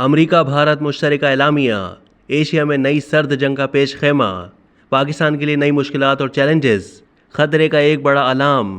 America Bharat मुश्तरका एलामिया, Asia में नई सर्द जंग का पेश खेमा, पाकिस्तान के लिए नई मुश्किलात और चैलेंजेस, खतरे का एक बड़ा अलार्म।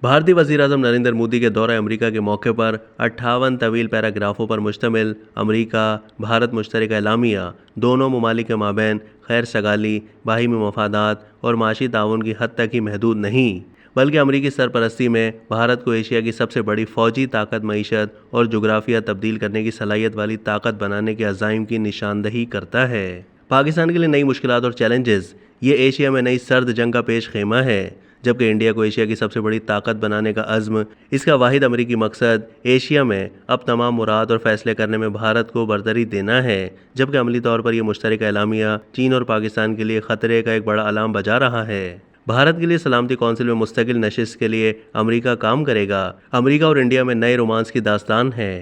भारतीय वज़ीर-ए-आज़म नरेंद्र मोदी के दौरे अमेरिका के मौके पर 58 तवील पैराग्राफों पर मुश्तमिल अमेरिका भारत मुश्तरका एलामिया दोनों ममालिक के माबैन खैर सगाली, बाहिमी मफादात और माशी ताउन की हद तक ही महदूद नहीं, बल्कि अमरीकी सरपरस्ती में भारत को एशिया की सबसे बड़ी फ़ौजी ताकत, मईशत और जोग्राफिया तब्दील करने की सलाहियत वाली ताकत बनाने के अज़ाइम की निशानदही करता है। पाकिस्तान के लिए नई मुश्किलात और चैलेंजेस, ये एशिया में नई सर्द जंग का पेश खेमा है। जबकि इंडिया को एशिया की सबसे बड़ी ताकत बनाने का अज़्म, इसका वाहिद अमरीकी मकसद एशिया में अब तमाम मुराद और फैसले करने में भारत को बरतरी देना है। जबकि अमली तौर पर यह मुश्तरका एलामिया चीन और पाकिस्तान के लिए ख़तरे का एक बड़ा अलार्म बजा रहा है। भारत के लिए सलामती कौंसिल में मुस्तकिल नशिस्त के लिए अमेरिका काम करेगा। अमेरिका और इंडिया में नए रोमांस की दास्तान है।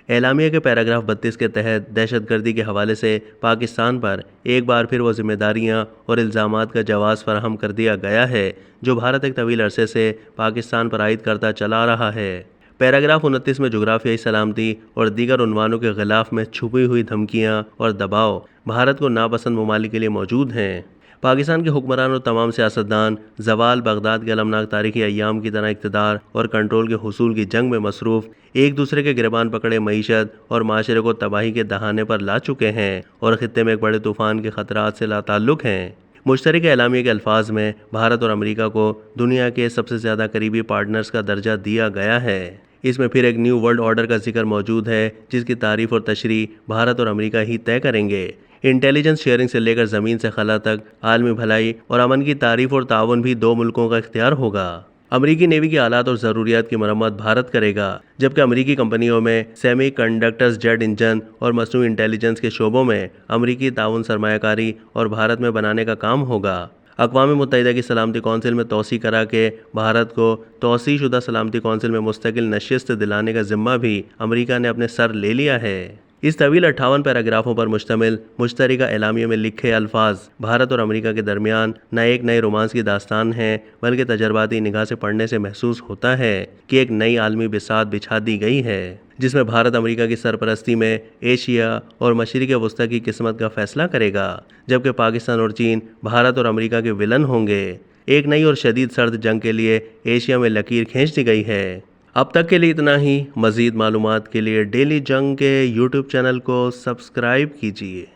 एलामिया के पैराग्राफ 32 के तहत दहशतगर्दी के हवाले से पाकिस्तान पर एक बार फिर वो जिम्मेदारियां और इल्ज़ामात का जवाज़ फराहम कर दिया गया है जो भारत एक तवील अरसे से पाकिस्तान पर आयद करता चला रहा है। पैराग्राफ 29 में जोग्राफियाई सलामती और दीगर उन्वानों के ख़िलाफ़ में छुपी हुई धमकियाँ और दबाव भारत को नापसंद ममालिक के लिए मौजूद हैं। पाकिस्तान के हुक्मरान और तमाम सियासतदान ज़वाल बगदाद के अलमनाक तारीख़ी अय्याम की तरह इक़्तिदार और कंट्रोल के हुसूल की जंग में मसरूफ़ एक दूसरे के गिरबान पकड़े मईशत और माशरे को तबाही के दहाने पर ला चुके हैं और ख़ित्ते में एक बड़े तूफ़ान के ख़तरात से लाताल्लुक़ हैं। मुश्तरका एलामिया के अल्फाज में भारत और अमेरिका को दुनिया के सबसे ज़्यादा करीबी पार्टनर्स का दर्जा दिया गया है। इसमें फिर एक न्यू वर्ल्ड ऑर्डर का जिक्र मौजूद है जिसकी तारीफ़ और तशरीह भारत और अमेरिका ही तय करेंगे। इंटेलिजेंस शेयरिंग से लेकर ज़मीन से खला तक आलमी भलाई और अमन की तारीफ़ और ताउन भी दो मुल्कों का इख्तियार होगा। अमरीकी नेवी की आलात और ज़रूरियात की मरम्मत भारत करेगा, जबकि अमरीकी कंपनियों में सेमी कंडक्टर्स, जेट इंजन और मसनूई इंटेलिजेंस के शोबों में अमरीकी ताउन सरमायाकारी और भारत में बनाने का काम होगा। अक़वाम मुत्तहिदा की सलामती कौंसिल में तोसी करा के भारत को तोसी शुदा सलामती कौंसिल में मुस्तकिल नशिस्त दिलाने का ज़िम्मा भी अमरीका ने अपने सर ले लिया है। इस तवील 58 पैराग्राफों पर मुश्तमिल मुश्तरका एलामिया में लिखे अल्फाज भारत और अमेरिका के दरमियान न एक नए रोमांस की दास्तान है, बल्कि तजर्बाती निगाह से पढ़ने से महसूस होता है कि एक नई आलमी बिसात बिछा दी गई है जिसमें भारत अमेरिका की सरपरस्ती में एशिया और मशरिक़ वस्ता की किस्मत का फैसला करेगा, जबकि पाकिस्तान और चीन भारत और अमेरिका के विलन होंगे। एक नई और शदीद सर्द जंग के लिए एशिया में लकीर खींच दी गई है। अब तक के लिए इतना ही। मज़ीद मालूमात के लिए डेली जंग के यूट्यूब चैनल को सब्सक्राइब कीजिए।